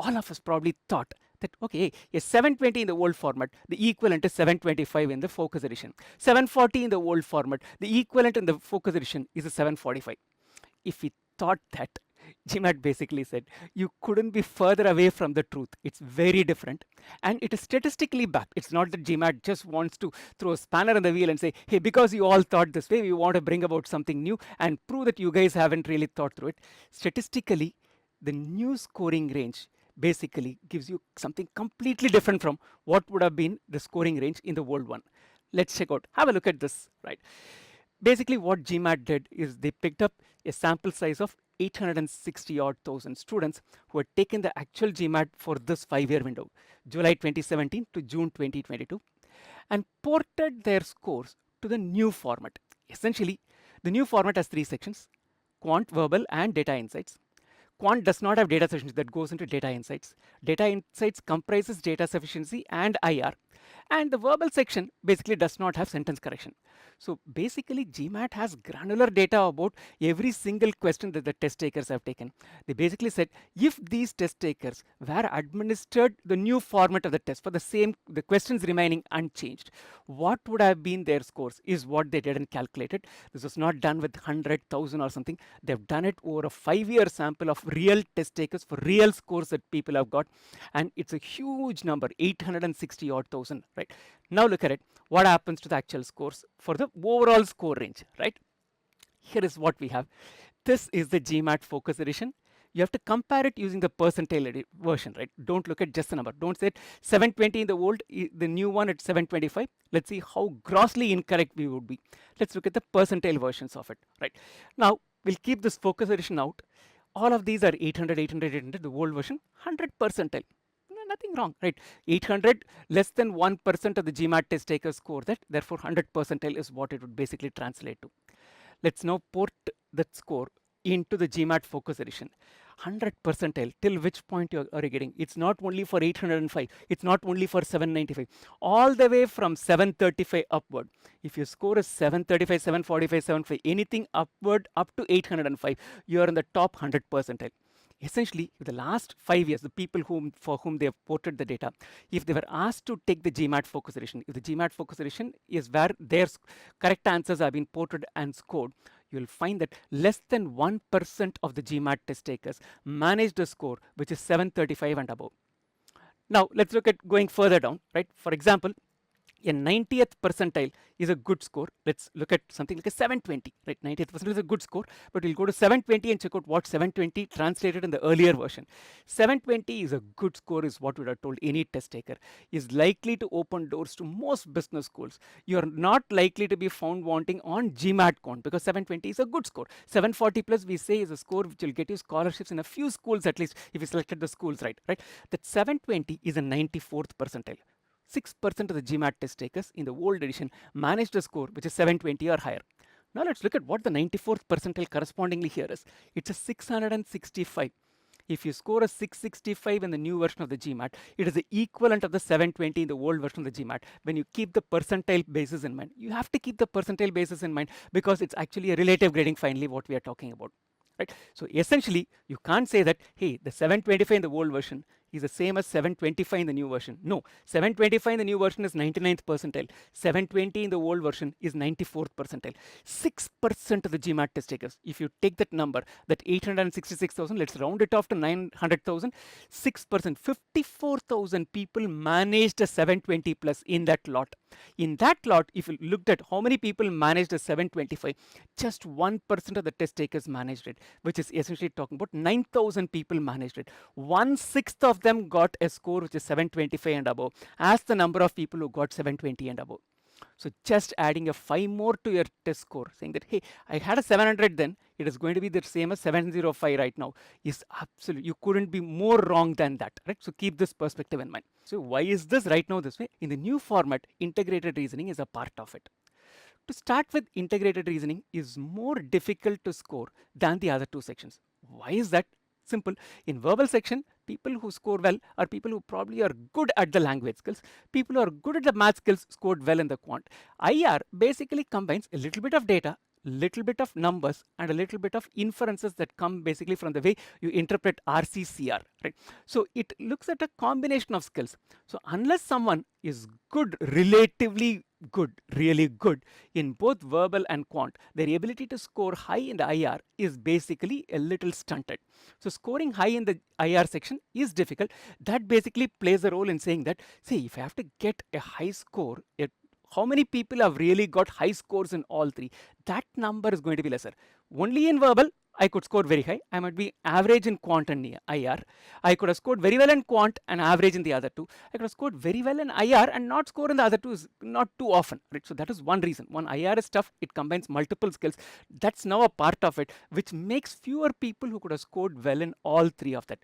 all of us probably thought that, okay, a 720 in the old format, the equivalent is 725 in the Focus edition. 740 in the old format, the equivalent in the Focus edition is a 745. If we thought that, GMAT basically said you couldn't be further away from the truth. It's very different, and it is statistically backed. It's not that GMAT just wants to throw a spanner in the wheel and say, hey, because you all thought this way, we want to bring about something new and prove that you guys haven't really thought through it. Statistically, the new scoring range basically gives you something completely different from what would have been the scoring range in the old one. Let's check out, have a look at this, right? Basically what GMAT did is they picked up a sample size of 860 odd thousand students who had taken the actual GMAT for this 5-year window, July 2017 to June 2022, and ported their scores to the new format. Essentially, the new format has 3 sections: quant, verbal, and data insights. Quant does not have data sufficiency, that goes into data insights. Data insights comprises data sufficiency and IR. And the verbal section basically does not have sentence correction. So basically GMAT has granular data about every single question that the test takers have taken. They basically said if these test takers were administered the new format of the test for the questions remaining unchanged, what would have been their scores is what they did and calculated. This was not done with 100,000 or something. They've done it over a 5-year sample of real test takers for real scores that people have got, and it's a huge number, 860 odd thousand, right? Now look at it, what happens to the actual scores for the overall score range, right? Here is what we have. This is the GMAT Focus edition. You have to compare it using the percentile version, right? Don't look at just the number. Don't say 720 in the old, the new one at 725. Let's see how grossly incorrect we would be. Let's look at the percentile versions of it, right? Now we'll keep this Focus edition out. All of these are 800, 800, 800. The old version, 100 percentile. Nothing wrong, right? 800, less than 1% of the GMAT test takers score that, therefore 100 percentile is what it would basically translate to. Let's now port that score into the GMAT Focus edition. 100 percentile, till which point are you getting? It's not only for 805, it's not only for 795, all the way from 735 upward. If your score is 735, 745, 745, anything upward up to 805, you are in the top 100 percentile. Essentially, the last 5 years, the people for whom they have ported the data, if they were asked to take the GMAT Focus edition, if the GMAT Focus edition is where their correct answers have been ported and scored, you'll find that less than 1% of the GMAT test takers managed a score which is 735 and above. Now, let's look at going further down, right? For example, a 90th percentile is a good score. Let's look at something like a 720, right? 90th percentile is a good score, but we'll go to 720 and check out what 720 translated in the earlier version. 720 is a good score, is what we have told any test taker, is likely to open doors to most business schools. You're not likely to be found wanting on GMAT Quant because 720 is a good score. 740 plus we say is a score which will get you scholarships in a few schools at least if you selected the schools right, right? That 720 is a 94th percentile. 6% of the GMAT test takers in the old edition managed a score which is 720 or higher. Now let's look at what the 94th percentile correspondingly here is. It's a 665. If you score a 665 in the new version of the GMAT, it is the equivalent of the 720 in the old version of the GMAT. When you keep the percentile basis in mind, you have to keep the percentile basis in mind because it's actually a relative grading finally what we are talking about. Right? So essentially, you can't say that, hey, the 725 in the old version is the same as 725 in the new version. No, 725 in the new version is 99th percentile. 720 in the old version is 94th percentile. 6% of the GMAT test takers, if you take that number, that 866,000, let's round it off to 900,000, 6%, 54,000 people managed a 720 plus in that lot. In that lot, if you looked at how many people managed a 725, just 1% of the test takers managed it, which is essentially talking about 9,000 people managed it. 1/6 of them got a score which is 725 and above, as the number of people who got 720 and above. So just adding a 5 more to your test score, saying that, hey, I had a 700 then, it is going to be the same as 705 right now, is absolute. You couldn't be more wrong than that, right? So keep this perspective in mind. So why is this right now this way? In the new format, integrated reasoning is a part of it. To start with, integrated reasoning is more difficult to score than the other two sections. Why is that? Simple. In verbal section, people who score well are people who probably are good at the language skills. People who are good at the math skills scored well in the quant. IR basically combines a little bit of data, little bit of numbers and a little bit of inferences that come basically from the way you interpret RCCR, right? So it looks at a combination of skills. So unless someone is good, relatively good, really good in both verbal and quant, their ability to score high in the IR is basically a little stunted. So scoring high in the IR section is difficult. That basically plays a role in saying that, see, if I have to get a high score, how many people have really got high scores in all three? That number is going to be lesser. Only in verbal, I could score very high. I might be average in quant and IR. I could have scored very well in quant and average in the other two. I could have scored very well in IR and not score in the other two is not too often, right? So that is one reason. One, IR is tough. It combines multiple skills. That's now a part of it, which makes fewer people who could have scored well in all three of that.